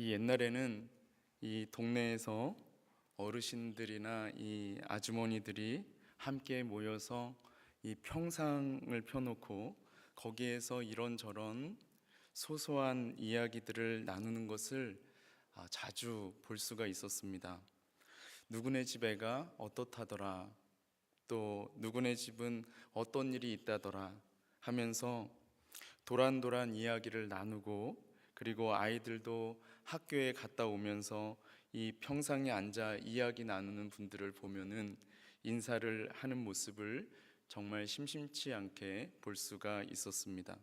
이 옛날에는 이 동네에서 어르신들이나 이 아주머니들이 함께 모여서 이 평상을 펴놓고 거기에서 이런저런 소소한 이야기들을 나누는 것을 자주 볼 수가 있었습니다. 누구네 집 애가 어떻다더라, 또 누구네 집은 어떤 일이 있다더라 하면서 도란도란 이야기를 나누고, 그리고 아이들도 학교에 갔다 오면서 이 평상에 앉아 이야기 나누는 분들을 보면은 인사를 하는 모습을 정말 심심치 않게 볼 수가 있었습니다.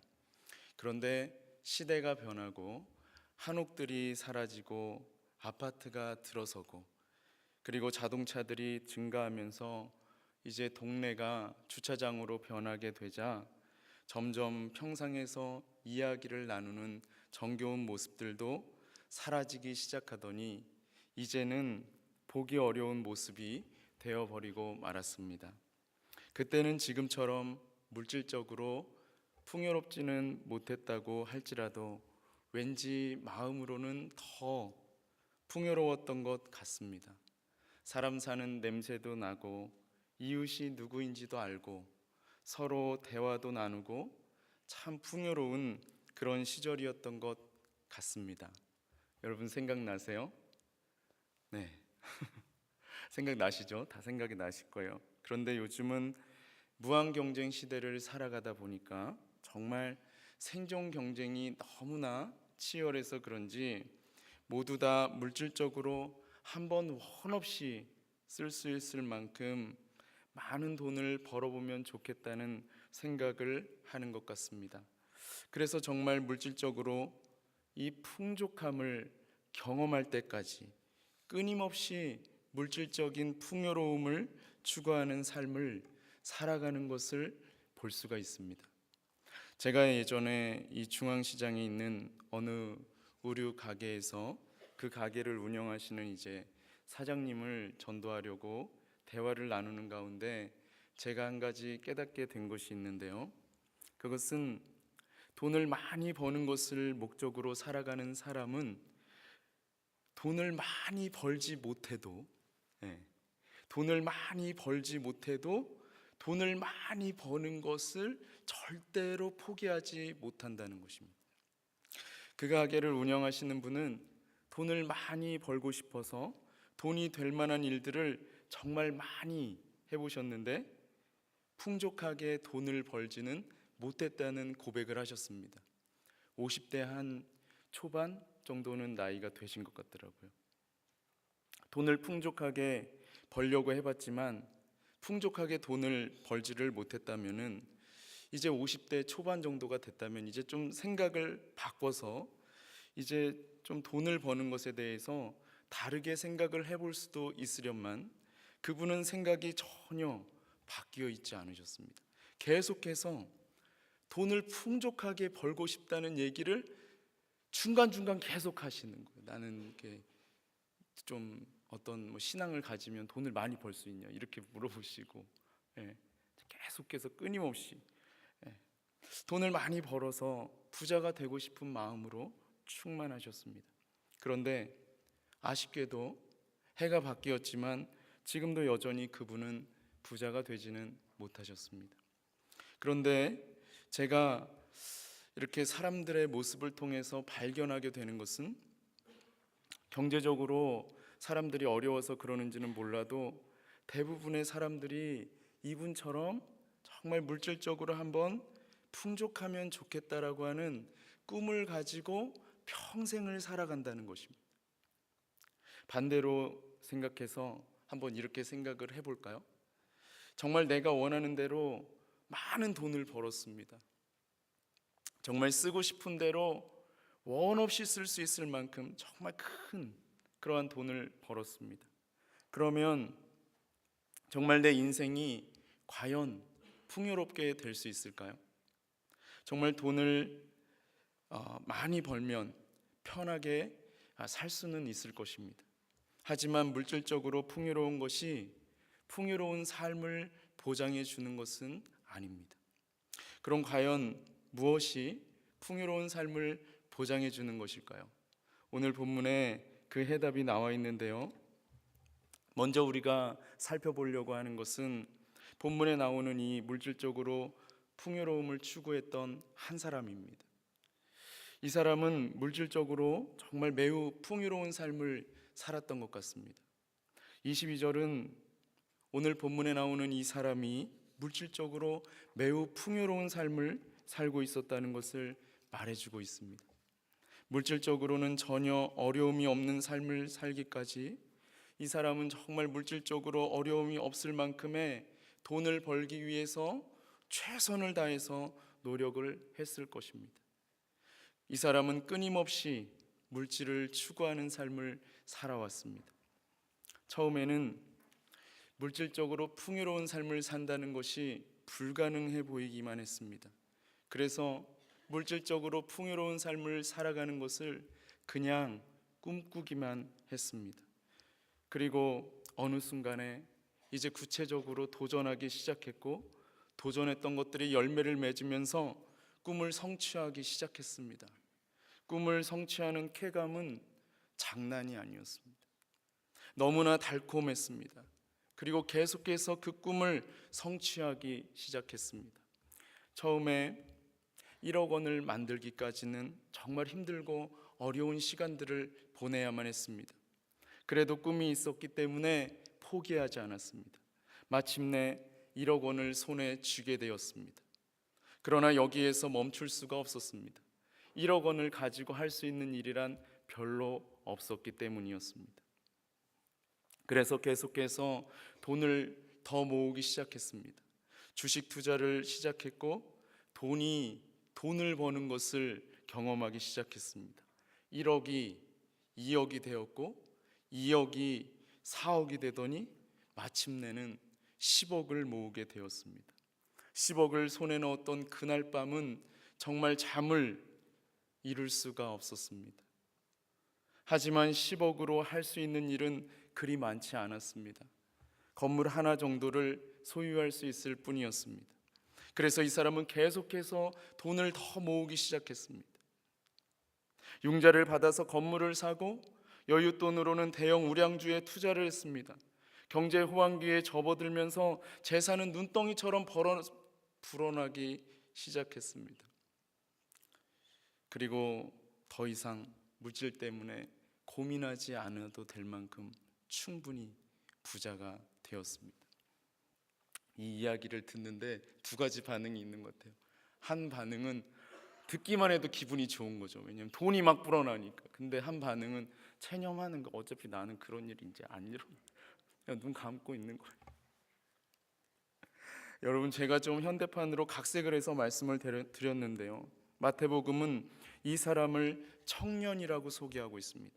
그런데 시대가 변하고 한옥들이 사라지고 아파트가 들어서고, 그리고 자동차들이 증가하면서 이제 동네가 주차장으로 변하게 되자 점점 평상에서 이야기를 나누는 정겨운 모습들도 사라지기 시작하더니 이제는 보기 어려운 모습이 되어버리고 말았습니다. 그때는 지금처럼 물질적으로 풍요롭지는 못했다고 할지라도 왠지 마음으로는 더 풍요로웠던 것 같습니다. 사람 사는 냄새도 나고, 이웃이 누구인지도 알고, 서로 대화도 나누고, 참 풍요로운 그런 시절이었던 것 같습니다. 여러분 생각나세요? 네. 생각나시죠? 다 생각이 나실 거예요. 그런데 요즘은 무한 경쟁 시대를 살아가다 보니까 정말 생존 경쟁이 너무나 치열해서 그런지 모두 다 물질적으로 한 번 원 없이 쓸 수 있을 만큼 많은 돈을 벌어보면 좋겠다는 생각을 하는 것 같습니다. 그래서 정말 물질적으로 이 풍족함을 경험할 때까지 끊임없이 물질적인 풍요로움을 추구하는 삶을 살아가는 것을 볼 수가 있습니다. 제가 예전에 이 중앙시장에 있는 어느 의류 가게에서 그 가게를 운영하시는 이제 사장님을 전도하려고 대화를 나누는 가운데 제가 한 가지 깨닫게 된 것이 있는데요. 그것은 돈을 많이 버는 것을 목적으로 살아가는 사람은 돈을 많이 벌지 못해도, 돈을 많이 벌지 못해도 돈을 많이 버는 것을 절대로 포기하지 못한다는 것입니다. 그 가게를 운영하시는 분은 돈을 많이 벌고 싶어서 돈이 될 만한 일들을 정말 많이 해보셨는데 풍족하게 돈을 벌지는 못했다는 고백을 하셨습니다. 50대 한 초반 정도는 나이가 되신 것 같더라고요. 돈을 풍족하게 벌려고 해봤지만 풍족하게 돈을 벌지를 못했다면은 이제 50대 초반 정도가 됐다면 이제 좀 생각을 바꿔서 이제 좀 돈을 버는 것에 대해서 다르게 생각을 해볼 수도 있으련만 그분은 생각이 전혀 바뀌어 있지 않으셨습니다. 계속해서 돈을 풍족하게 벌고 싶다는 얘기를 중간중간 계속 하시는 거예요. 나는 이렇게 좀 어떤 신앙을 가지면 돈을 많이 벌 수 있냐 이렇게 물어보시고, 계속해서 끊임없이 돈을 많이 벌어서 부자가 되고 싶은 마음으로 충만하셨습니다. 그런데 아쉽게도 해가 바뀌었지만 지금도 여전히 그분은 부자가 되지는 못하셨습니다. 그런데 제가 이렇게 사람들의 모습을 통해서 발견하게 되는 것은 경제적으로 사람들이 어려워서 그러는지는 몰라도 대부분의 사람들이 이분처럼 정말 물질적으로 한번 풍족하면 좋겠다라고 하는 꿈을 가지고 평생을 살아간다는 것입니다. 반대로 생각해서 한번 이렇게 생각을 해볼까요? 정말 내가 원하는 대로 많은 돈을 벌었습니다. 정말 쓰고 싶은 대로 원 없이 쓸 수 있을 만큼 정말 큰 그러한 돈을 벌었습니다. 그러면 정말 내 인생이 과연 풍요롭게 될 수 있을까요? 정말 돈을 많이 벌면 편하게 살 수는 있을 것입니다. 하지만 물질적으로 풍요로운 것이 풍요로운 삶을 보장해 주는 것은 아닙니다. 그럼 과연 무엇이 풍요로운 삶을 보장해 주는 것일까요? 오늘 본문에 그 해답이 나와 있는데요. 먼저 우리가 살펴보려고 하는 것은 본문에 나오는 이 물질적으로 풍요로움을 추구했던 한 사람입니다. 이 사람은 물질적으로 정말 매우 풍요로운 삶을 살았던 것 같습니다. 22절은 오늘 본문에 나오는 이 사람이 물질적으로 매우 풍요로운 삶을 살고 있었다는 것을 말해주고 있습니다. 물질적으로는 전혀 어려움이 없는 삶을 살기까지 이 사람은 정말 물질적으로 어려움이 없을 만큼의 돈을 벌기 위해서 최선을 다해서 노력을 했을 것입니다. 이 사람은 끊임없이 물질을 추구하는 삶을 살아왔습니다. 처음에는 물질적으로 풍요로운 삶을 산다는 것이 불가능해 보이기만 했습니다. 그래서 물질적으로 풍요로운 삶을 살아가는 것을 그냥 꿈꾸기만 했습니다. 그리고 어느 순간에 이제 구체적으로 도전하기 시작했고, 도전했던 것들이 열매를 맺으면서 꿈을 성취하기 시작했습니다. 꿈을 성취하는 쾌감은 장난이 아니었습니다. 너무나 달콤했습니다. 그리고 계속해서 그 꿈을 성취하기 시작했습니다. 처음에 1억 원을 만들기까지는 정말 힘들고 어려운 시간들을 보내야만 했습니다. 그래도 꿈이 있었기 때문에 포기하지 않았습니다. 마침내 1억 원을 손에 쥐게 되었습니다. 그러나 여기에서 멈출 수가 없었습니다. 1억 원을 가지고 할 수 있는 일이란 별로 없었기 때문이었습니다. 그래서 계속해서 돈을 더 모으기 시작했습니다. 주식 투자를 시작했고 돈을 버는 것을 경험하기 시작했습니다. 1억이 2억이 되었고 2억이 4억이 되더니 마침내는 10억을 모으게 되었습니다. 10억을 손에 넣었던 그날 밤은 정말 잠을 이룰 수가 없었습니다. 하지만 10억으로 할 수 있는 일은 그리 많지 않았습니다. 건물 하나 정도를 소유할 수 있을 뿐이었습니다. 그래서 이 사람은 계속해서 돈을 더 모으기 시작했습니다. 융자를 받아서 건물을 사고 여윳돈으로는 대형 우량주에 투자를 했습니다. 경제 호황기에 접어들면서 재산은 눈덩이처럼 불어나기 시작했습니다. 그리고 더 이상 물질 때문에 고민하지 않아도 될 만큼 충분히 부자가 되었습니다. 이 이야기를 듣는데 두 가지 반응이 있는 것 같아요. 한 반응은 듣기만 해도 기분이 좋은 거죠. 왜냐하면 돈이 막 불어나니까. 근데 한 반응은 체념하는 거, 어차피 나는 그런 일이 이제 안 일어나. 그냥 눈 감고 있는 거예요. 여러분, 제가 좀 현대판으로 각색을 해서 말씀을 드렸는데요. 마태복음은 이 사람을 청년이라고 소개하고 있습니다.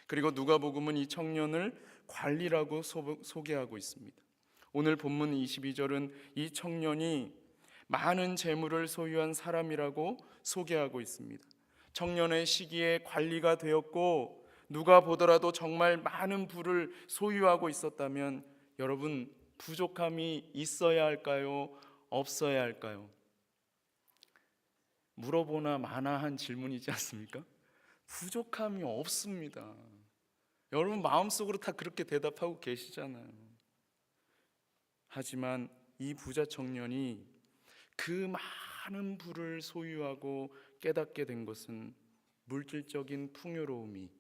그리고 누가복음은 이 청년을 관리라고 소개하고 있습니다. 오늘 본문 22절은 이 청년이 많은 재물을 소유한 사람이라고 소개하고 있습니다. 청년의 시기에 관리가 되었고 누가 보더라도 정말 많은 부를 소유하고 있었다면 여러분, 부족함이 있어야 할까요? 없어야 할까요? 물어보나 마나한 질문이지 않습니까? 부족함이 없습니다. 여러분 마음속으로 다 그렇게 대답하고 계시잖아요. 하지만 이 부자 청년이 그 많은 부를 소유하고 깨닫게 된 것은 물질적인 풍요로움이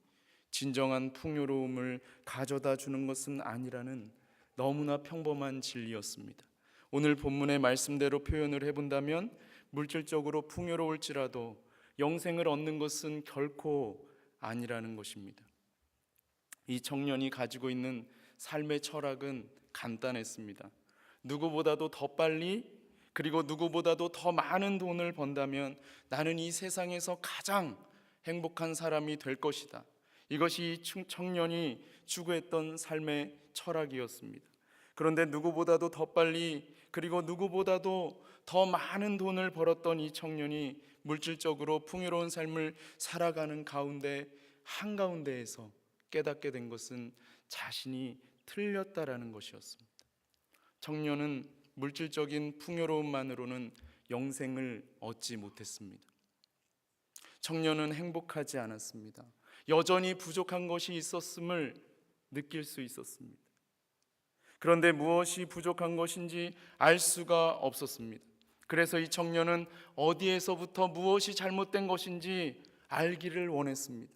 진정한 풍요로움을 가져다 주는 것은 아니라는 너무나 평범한 진리였습니다. 오늘 본문의 말씀대로 표현을 해본다면 물질적으로 풍요로울지라도 영생을 얻는 것은 결코 아니라는 것입니다. 이 청년이 가지고 있는 삶의 철학은 간단했습니다. 누구보다도 더 빨리 그리고 누구보다도 더 많은 돈을 번다면 나는 이 세상에서 가장 행복한 사람이 될 것이다. 이것이 이 청년이 추구했던 삶의 철학이었습니다. 그런데 누구보다도 더 빨리 그리고 누구보다도 더 많은 돈을 벌었던 이 청년이 물질적으로 풍요로운 삶을 살아가는 가운데 한가운데에서 깨닫게 된 것은 자신이 틀렸다라는 것이었습니다. 청년은 물질적인 풍요로움만으로는 영생을 얻지 못했습니다. 청년은 행복하지 않았습니다. 여전히 부족한 것이 있었음을 느낄 수 있었습니다. 그런데 무엇이 부족한 것인지 알 수가 없었습니다. 그래서 이 청년은 어디에서부터 무엇이 잘못된 것인지 알기를 원했습니다.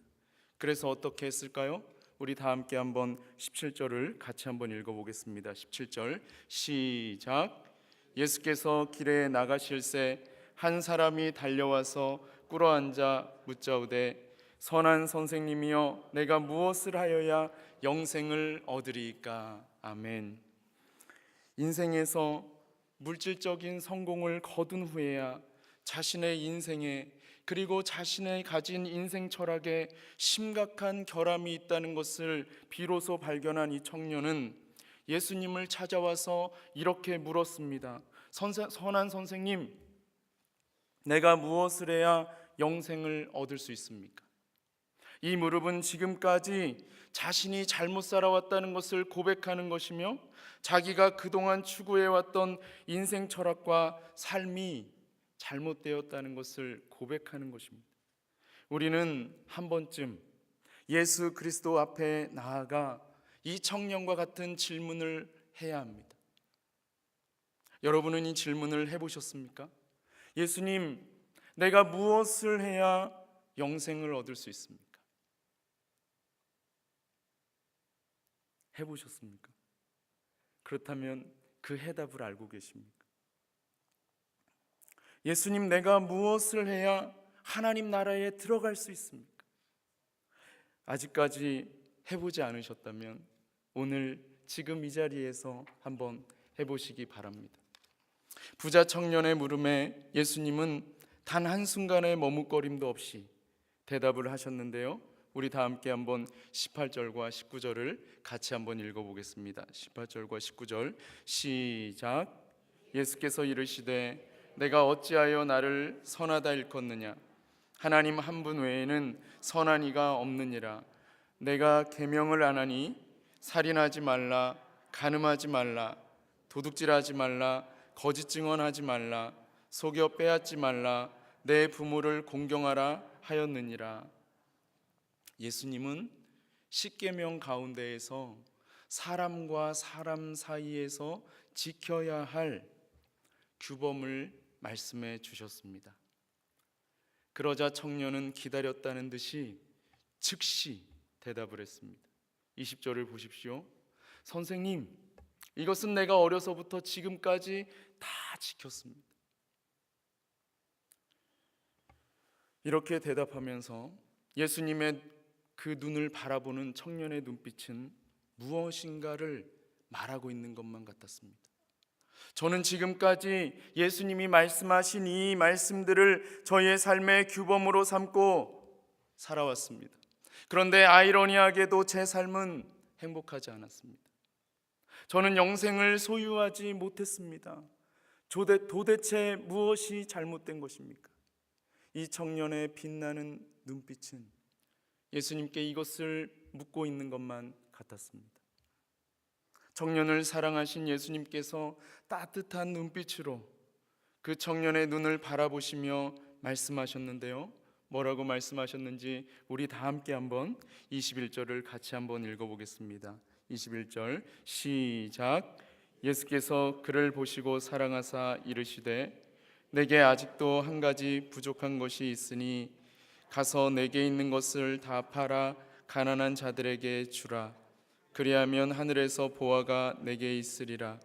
그래서 어떻게 했을까요? 우리 다 함께 한번 17절을 같이 한번 읽어보겠습니다. 17절 시작. 예수께서 길에 나가실새 한 사람이 달려와서 꿇어앉아 묻자오되 선한 선생님이여 내가 무엇을 하여야 영생을 얻으리이까. 아멘. 인생에서 물질적인 성공을 거둔 후에야 자신의 인생에 그리고 자신의 가진 인생 철학에 심각한 결함이 있다는 것을 비로소 발견한 이 청년은 예수님을 찾아와서 이렇게 물었습니다. 선한 선생님, 내가 무엇을 해야 영생을 얻을 수 있습니까? 이 무릎은 지금까지 자신이 잘못 살아왔다는 것을 고백하는 것이며 자기가 그동안 추구해왔던 인생 철학과 삶이 잘못되었다는 것을 고백하는 것입니다. 우리는 한 번쯤 예수 그리스도 앞에 나아가 이 청년과 같은 질문을 해야 합니다. 여러분은 이 질문을 해보셨습니까? 예수님, 내가 무엇을 해야 영생을 얻을 수 있습니까? 해보셨습니까? 그렇다면 그 해답을 알고 계십니까? 예수님, 내가 무엇을 해야 하나님 나라에 들어갈 수 있습니까? 아직까지 해보지 않으셨다면 오늘 지금 이 자리에서 한번 해보시기 바랍니다. 부자 청년의 물음에 예수님은 단 한순간의 머뭇거림도 없이 대답을 하셨는데요, 우리 다 함께 한번 18절과 19절을 같이 한번 읽어보겠습니다. 18절과 19절 시작. 예수께서 이르시되 내가 어찌하여 나를 선하다 일컫느냐? 하나님 한 분 외에는 선한 이가 없느니라. 내가 계명을 안 하니 살인하지 말라, 간음하지 말라, 도둑질하지 말라, 거짓 증언하지 말라, 속여 빼앗지 말라, 내 부모를 공경하라 하였느니라. 예수님은 십계명 가운데에서 사람과 사람 사이에서 지켜야 할 규범을 말씀해 주셨습니다. 그러자 청년은 기다렸다는 듯이 즉시 대답을 했습니다. 20절을 보십시오. 선생님, 이것은 내가 어려서부터 지금까지 다 지켰습니다. 이렇게 대답하면서 예수님의 그 눈을 바라보는 청년의 눈빛은 무엇인가를 말하고 있는 것만 같았습니다. 저는 지금까지 예수님이 말씀하신 이 말씀들을 저의 삶의 규범으로 삼고 살아왔습니다. 그런데 아이러니하게도 제 삶은 행복하지 않았습니다. 저는 영생을 소유하지 못했습니다. 도대체 무엇이 잘못된 것입니까? 이 청년의 빛나는 눈빛은 예수님께 이것을 묻고 있는 것만 같았습니다. 청년을 사랑하신 예수님께서 따뜻한 눈빛으로 그 청년의 눈을 바라보시며 말씀하셨는데요, 뭐라고 말씀하셨는지 우리 다 함께 한번 21절을 같이 한번 읽어보겠습니다. 21절 시작. 예수께서 그를 보시고 사랑하사 이르시되 내게 아직도 한 가지 부족한 것이 있으니 가서 내게 있는 것을 다 팔아 가난한 자들에게 주라. 그리하면 하늘에서 보화가 내게 있으리라.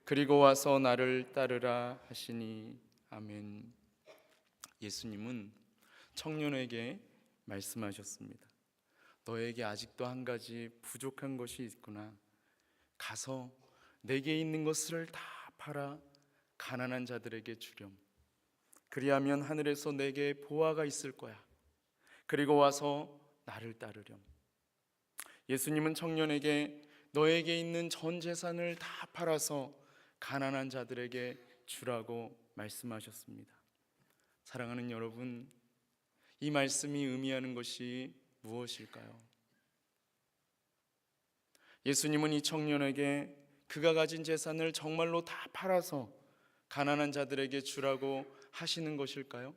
그리고 와서 나를 따르라 하시니. 아멘. 예수님은 청년에게 말씀하셨습니다. 너에게 아직도 한 가지 부족한 것이 있구나. 가서 내게 있는 것을 다 팔아 가난한 자들에게 주렴. 그리하면 하늘에서 내게 보화가 있을 거야. 그리고 와서 나를 따르렴. 예수님은 청년에게 너에게 있는 전 재산을 다 팔아서 가난한 자들에게 주라고 말씀하셨습니다. 사랑하는 여러분, 이 말씀이 의미하는 것이 무엇일까요? 예수님은 이 청년에게 그가 가진 재산을 정말로 다 팔아서 가난한 자들에게 주라고 하시는 것일까요?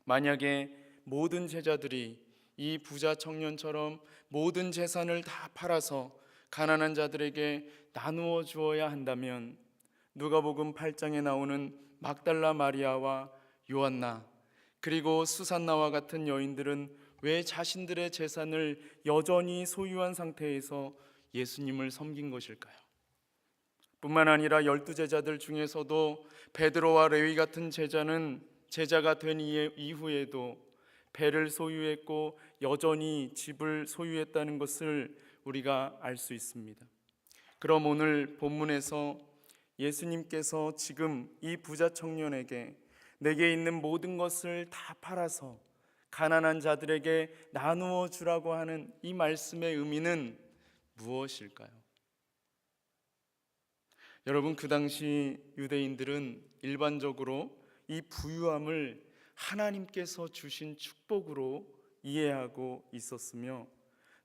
만약에 모든 제자들이 이 부자 청년처럼 모든 재산을 다 팔아서 가난한 자들에게 나누어 주어야 한다면 누가복음 8장에 나오는 막달라 마리아와 요한나 그리고 수산나와 같은 여인들은 왜 자신들의 재산을 여전히 소유한 상태에서 예수님을 섬긴 것일까요? 뿐만 아니라 12제자들 중에서도 베드로와 레위 같은 제자가 된 이후에도 배를 소유했고 여전히 집을 소유했다는 것을 우리가 알 수 있습니다. 그럼 오늘 본문에서 예수님께서 지금 이 부자 청년에게 내게 있는 모든 것을 다 팔아서 가난한 자들에게 나누어 주라고 하는 이 말씀의 의미는 무엇일까요? 여러분, 그 당시 유대인들은 일반적으로 이 부유함을 하나님께서 주신 축복으로 이해하고 있었으며,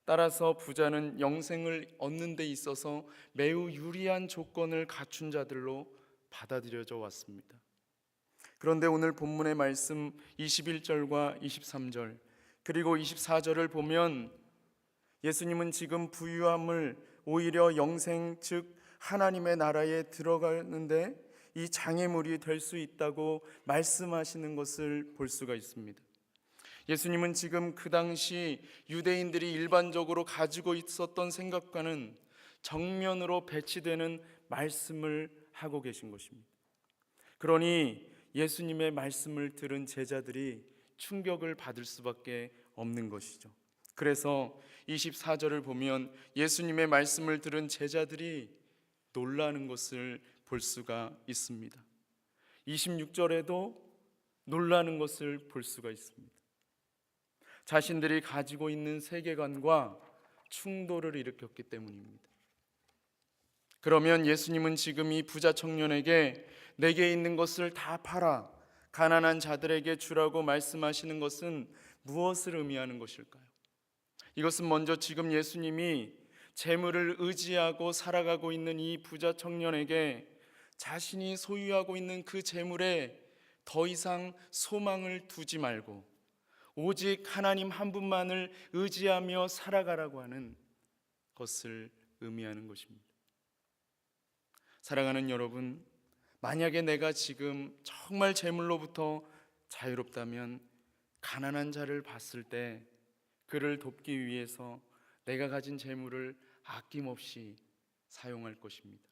따라서 부자는 영생을 얻는 데 있어서 매우 유리한 조건을 갖춘 자들로 받아들여져 왔습니다. 그런데 오늘 본문의 말씀 21절과 23절 그리고 24절을 보면 예수님은 지금 부유함을 오히려 영생, 즉 하나님의 나라에 들어가는데 이 장애물이 될 수 있다고 말씀하시는 것을 볼 수가 있습니다. 예수님은 지금 그 당시 유대인들이 일반적으로 가지고 있었던 생각과는 정면으로 배치되는 말씀을 하고 계신 것입니다. 그러니 예수님의 말씀을 들은 제자들이 충격을 받을 수밖에 없는 것이죠. 그래서 24절을 보면 예수님의 말씀을 들은 제자들이 놀라는 것을 볼 수가 있습니다. 26절에도 놀라는 것을 볼 수가 있습니다. 자신들이 가지고 있는 세계관과 충돌을 일으켰기 때문입니다. 그러면 예수님은 지금 이 부자 청년에게 내게 있는 것을 다 팔아 가난한 자들에게 주라고 말씀하시는 것은 무엇을 의미하는 것일까요? 이것은 먼저 지금 예수님이 재물을 의지하고 살아가고 있는 이 부자 청년에게 자신이 소유하고 있는 그 재물에 더 이상 소망을 두지 말고 오직 하나님 한 분만을 의지하며 살아가라고 하는 것을 의미하는 것입니다. 사랑하는 여러분, 만약에 내가 지금 정말 재물로부터 자유롭다면 가난한 자를 봤을 때 그를 돕기 위해서 내가 가진 재물을 아낌없이 사용할 것입니다.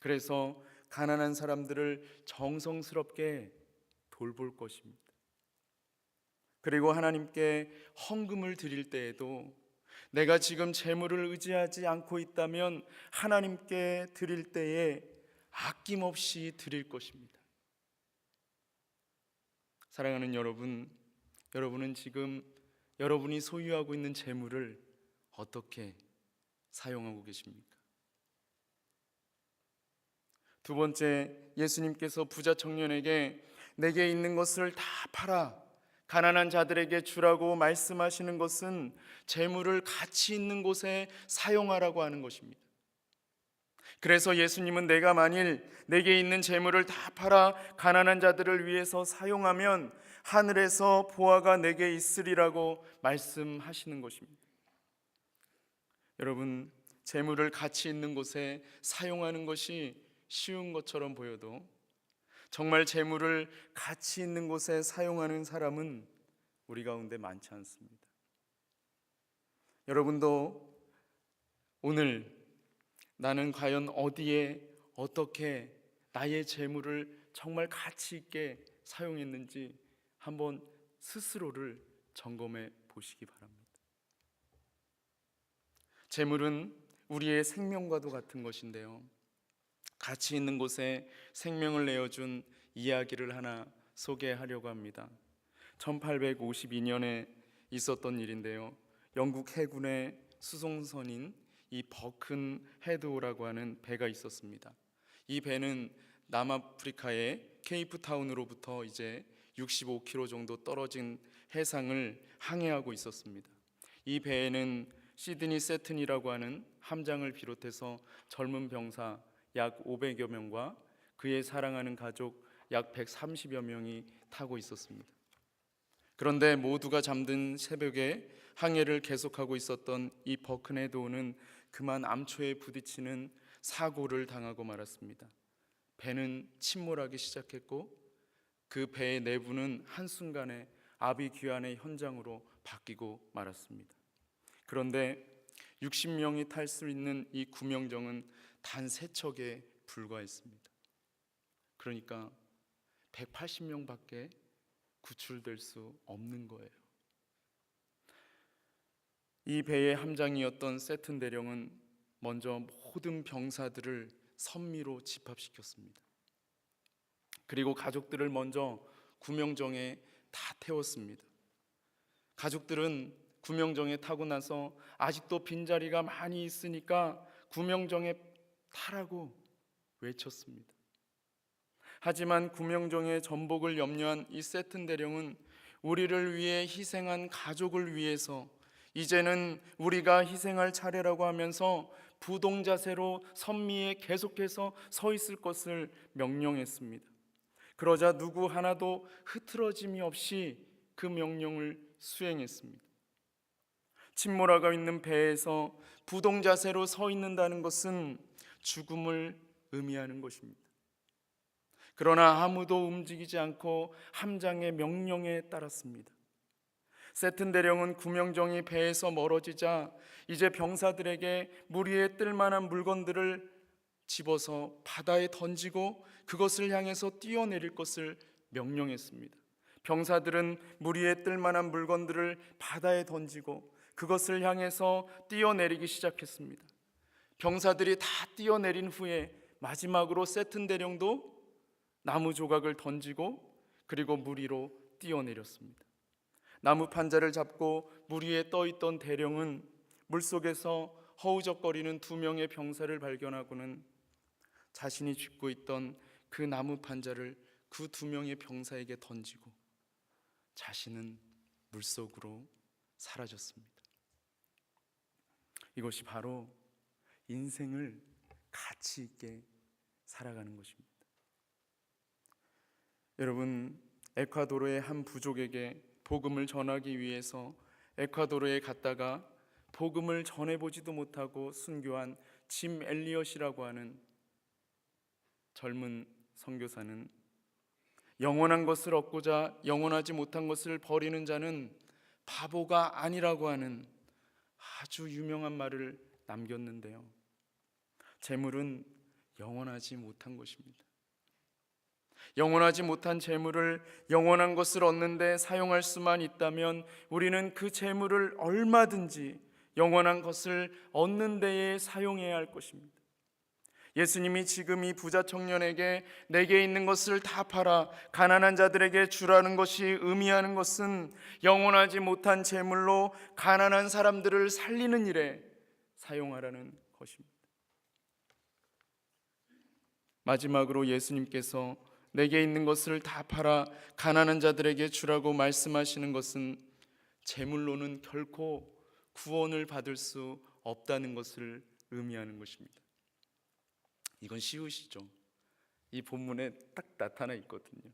그래서 가난한 사람들을 정성스럽게 돌볼 것입니다. 그리고 하나님께 헌금을 드릴 때에도 내가 지금 재물을 의지하지 않고 있다면 하나님께 드릴 때에 아낌없이 드릴 것입니다. 사랑하는 여러분, 여러분은 지금 여러분이 소유하고 있는 재물을 어떻게 사용하고 계십니까? 두 번째, 예수님께서 부자 청년에게 내게 있는 것을 다 팔아 가난한 자들에게 주라고 말씀하시는 것은 재물을 가치 있는 곳에 사용하라고 하는 것입니다. 그래서 예수님은 내가 만일 내게 있는 재물을 다 팔아 가난한 자들을 위해서 사용하면 하늘에서 보화가 내게 있으리라고 말씀하시는 것입니다. 여러분, 재물을 가치 있는 곳에 사용하는 것이 쉬운 것처럼 보여도 정말 재물을 가치 있는 곳에 사용하는 사람은 우리 가운데 많지 않습니다. 여러분도 오늘 나는 과연 어디에 어떻게 나의 재물을 정말 가치 있게 사용했는지 한번 스스로를 점검해 보시기 바랍니다. 재물은 우리의 생명과도 같은 것인데요, 가치 있는 곳에 생명을 내어준 이야기를 하나 소개하려고 합니다. 1852년에 있었던 일인데요, 영국 해군의 수송선인 이 버큰 헤드호라고 하는 배가 있었습니다. 이 배는 남아프리카의 케이프타운으로부터 이제 65km 정도 떨어진 해상을 항해하고 있었습니다. 이 배에는 시드니 세튼이라고 하는 함장을 비롯해서 젊은 병사 약 500여 명과 그의 사랑하는 가족 약 130여 명이 타고 있었습니다. 그런데 모두가 잠든 새벽에 항해를 계속하고 있었던 이 버크네도는 그만 암초에 부딪히는 사고를 당하고 말았습니다. 배는 침몰하기 시작했고 그 배의 내부는 한순간에 아비규환의 현장으로 바뀌고 말았습니다. 그런데 60명이 탈 수 있는 이 구명정은 단 3척에 불과했습니다. 그러니까 180명밖에 구출될 수 없는 거예요. 이 배의 함장이었던 세튼 대령은 먼저 모든 병사들을 선미로 집합시켰습니다. 그리고 가족들을 먼저 구명정에 다 태웠습니다. 가족들은 구명정에 타고 나서 아직도 빈자리가 많이 있으니까 구명정에 타라고 외쳤습니다. 하지만 구명정의 전복을 염려한 이 세튼 대령은 우리를 위해 희생한 가족을 위해서 이제는 우리가 희생할 차례라고 하면서 부동자세로 선미에 계속해서 서 있을 것을 명령했습니다. 그러자 누구 하나도 흐트러짐이 없이 그 명령을 수행했습니다. 침몰하고 있는 배에서 부동자세로 서 있는다는 것은 죽음을 의미하는 것입니다. 그러나 아무도 움직이지 않고 함장의 명령에 따랐습니다. 세튼 대령은 구명정이 배에서 멀어지자 이제 병사들에게 물 위에 뜰 만한 물건들을 집어서 바다에 던지고 그것을 향해서 뛰어내릴 것을 명령했습니다. 병사들은 물 위에 뜰 만한 물건들을 바다에 던지고 그것을 향해서 뛰어내리기 시작했습니다. 병사들이 다 뛰어내린 후에 마지막으로 세튼 대령도 나무 조각을 던지고 그리고 물 위로 뛰어내렸습니다. 나무 판자를 잡고 물 위에 떠있던 대령은 물속에서 허우적거리는 2명의 병사를 발견하고는 자신이 쥐고 있던 그 나무 판자를 그 2명의 병사에게 던지고 자신은 물속으로 사라졌습니다. 이것이 바로 인생을 가치 있게 살아가는 것입니다. 여러분, 에콰도르의 한 부족에게 복음을 전하기 위해서 에콰도르에 갔다가 복음을 전해보지도 못하고 순교한 짐 엘리엇이라고 하는 젊은 선교사는 영원한 것을 얻고자 영원하지 못한 것을 버리는 자는 바보가 아니라고 하는 아주 유명한 말을 남겼는데요. 재물은 영원하지 못한 것입니다. 영원하지 못한 재물을 영원한 것을 얻는데 사용할 수만 있다면 우리는 그 재물을 얼마든지 영원한 것을 얻는 데에 사용해야 할 것입니다. 예수님이 지금 이 부자 청년에게 내게 있는 것을 다 팔아 가난한 자들에게 주라는 것이 의미하는 것은 영원하지 못한 재물로 가난한 사람들을 살리는 일에 사용하라는 것입니다. 마지막으로 예수님께서 내게 있는 것을 다 팔아 가난한 자들에게 주라고 말씀하시는 것은 재물로는 결코 구원을 받을 수 없다는 것을 의미하는 것입니다. 이건 쉬우시죠? 이 본문에 딱 나타나 있거든요.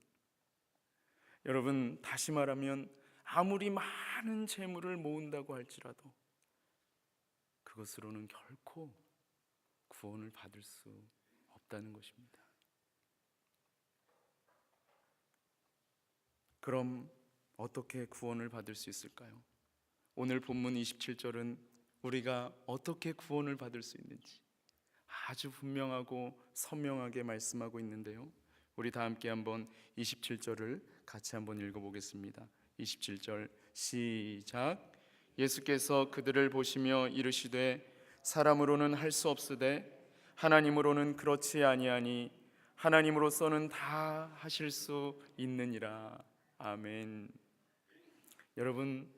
여러분, 다시 말하면 아무리 많은 재물을 모은다고 할지라도 그것으로는 결코 구원을 받을 수 없다는 것입니다. 그럼 어떻게 구원을 받을 수 있을까요? 오늘 본문 27절은 우리가 어떻게 구원을 받을 수 있는지 아주 분명하고 선명하게 말씀하고 있는데요. 우리 다 함께 한번 27절을 같이 한번 읽어보겠습니다. 27절 시작. 예수께서 그들을 보시며 이르시되 사람으로는 할 수 없으되 하나님으로는 그렇지 아니하니 하나님으로서는 다 하실 수 있느니라. 아멘. 여러분,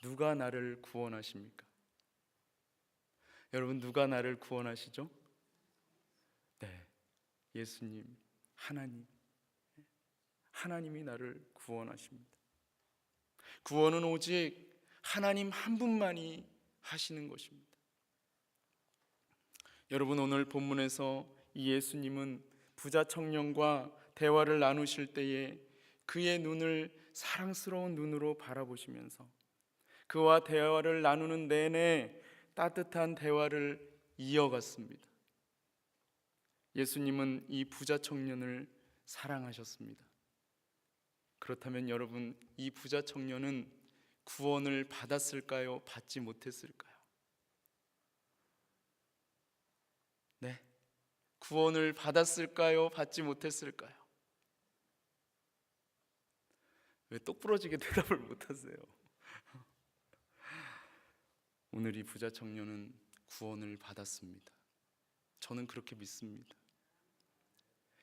누가 나를 구원하십니까? 여러분, 누가 나를 구원하시죠? 네, 예수님, 하나님이 나를 구원하십니다. 구원은 오직 하나님 한 분만이 하시는 것입니다. 여러분, 오늘 본문에서 이 예수님은 부자 청년과 대화를 나누실 때에 그의 눈을 사랑스러운 눈으로 바라보시면서 그와 대화를 나누는 내내 따뜻한 대화를 이어갔습니다. 예수님은 이 부자 청년을 사랑하셨습니다. 그렇다면 여러분, 이 부자 청년은 구원을 받았을까요? 받지 못했을까요? 네, 구원을 받았을까요? 받지 못했을까요? 왜 똑부러지게 대답을 못하세요? 오늘 이 부자 청년은 구원을 받았습니다. 저는 그렇게 믿습니다.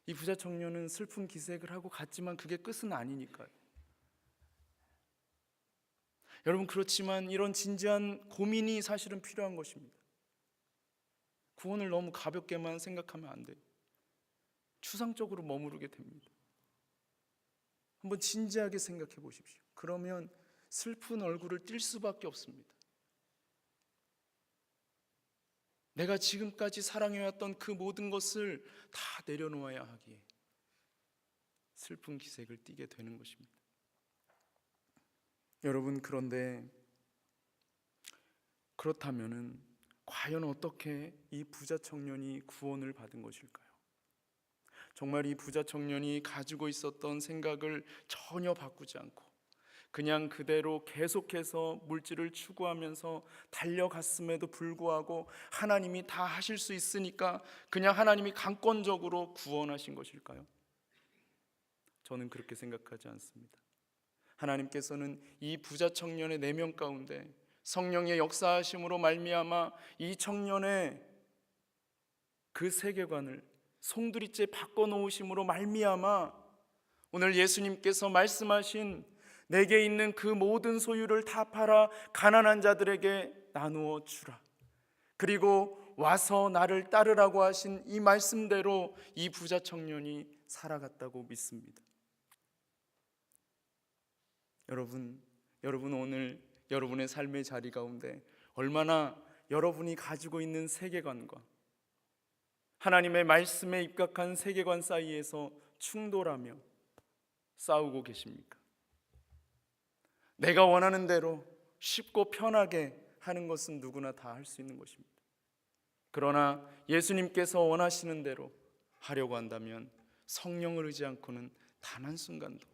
이 부자 청년은 슬픈 기색을 하고 갔지만 그게 끝은 아니니까요. 여러분, 그렇지만 이런 진지한 고민이 사실은 필요한 것입니다. 구원을 너무 가볍게만 생각하면 안 돼요. 추상적으로 머무르게 됩니다. 한번 진지하게 생각해 보십시오. 그러면 슬픈 얼굴을 띌 수밖에 없습니다. 내가 지금까지 사랑해왔던 그 모든 것을 다 내려놓아야 하기에 슬픈 기색을 띠게 되는 것입니다. 여러분, 그런데 그렇다면은 과연 어떻게 이 부자 청년이 구원을 받은 것일까요? 정말 이 부자 청년이 가지고 있었던 생각을 전혀 바꾸지 않고 그냥 그대로 계속해서 물질을 추구하면서 달려갔음에도 불구하고 하나님이 다 하실 수 있으니까 그냥 하나님이 강권적으로 구원하신 것일까요? 저는 그렇게 생각하지 않습니다. 하나님께서는 이 부자 청년의 내면 가운데 성령의 역사하심으로 말미암아 이 청년의 그 세계관을 송두리째 바꿔놓으심으로 말미암아 오늘 예수님께서 말씀하신 내게 있는 그 모든 소유를 다 팔아 가난한 자들에게 나누어 주라. 그리고 와서 나를 따르라고 하신 이 말씀대로 이 부자 청년이 살아갔다고 믿습니다. 여러분 오늘 여러분의 삶의 자리 가운데 얼마나 여러분이 가지고 있는 세계관과 하나님의 말씀에 입각한 세계관 사이에서 충돌하며 싸우고 계십니까? 내가 원하는 대로 쉽고 편하게 하는 것은 누구나 다 할 수 있는 것입니다. 그러나 예수님께서 원하시는 대로 하려고 한다면 성령을 의지 않고는 단 한순간도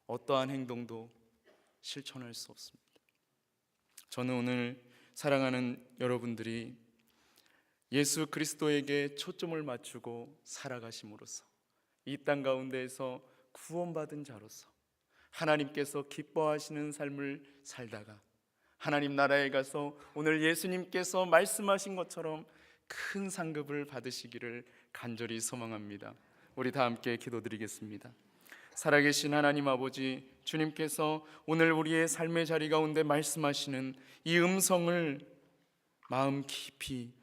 어떠한 행동도 실천할 수 없습니다. 저는 오늘 사랑하는 여러분들이 예수 그리스도에게 초점을 맞추고 살아가심으로써 이 땅 가운데에서 구원받은 자로서 하나님께서 기뻐하시는 삶을 살다가 하나님 나라에 가서 오늘 예수님께서 말씀하신 것처럼 큰 상급을 받으시기를 간절히 소망합니다. 우리 다 함께 기도드리겠습니다. 살아계신 하나님 아버지, 주님께서 오늘 우리의 삶의 자리 가운데 말씀하시는 이 음성을 마음 깊이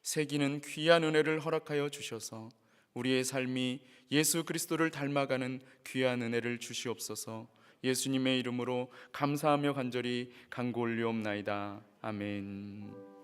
새기는 귀한 은혜를 허락하여 주셔서 우리의 삶이 예수 그리스도를 닮아가는 귀한 은혜를 주시옵소서. 예수님의 이름으로 감사하며 간절히 간구 올리옵나이다. 아멘.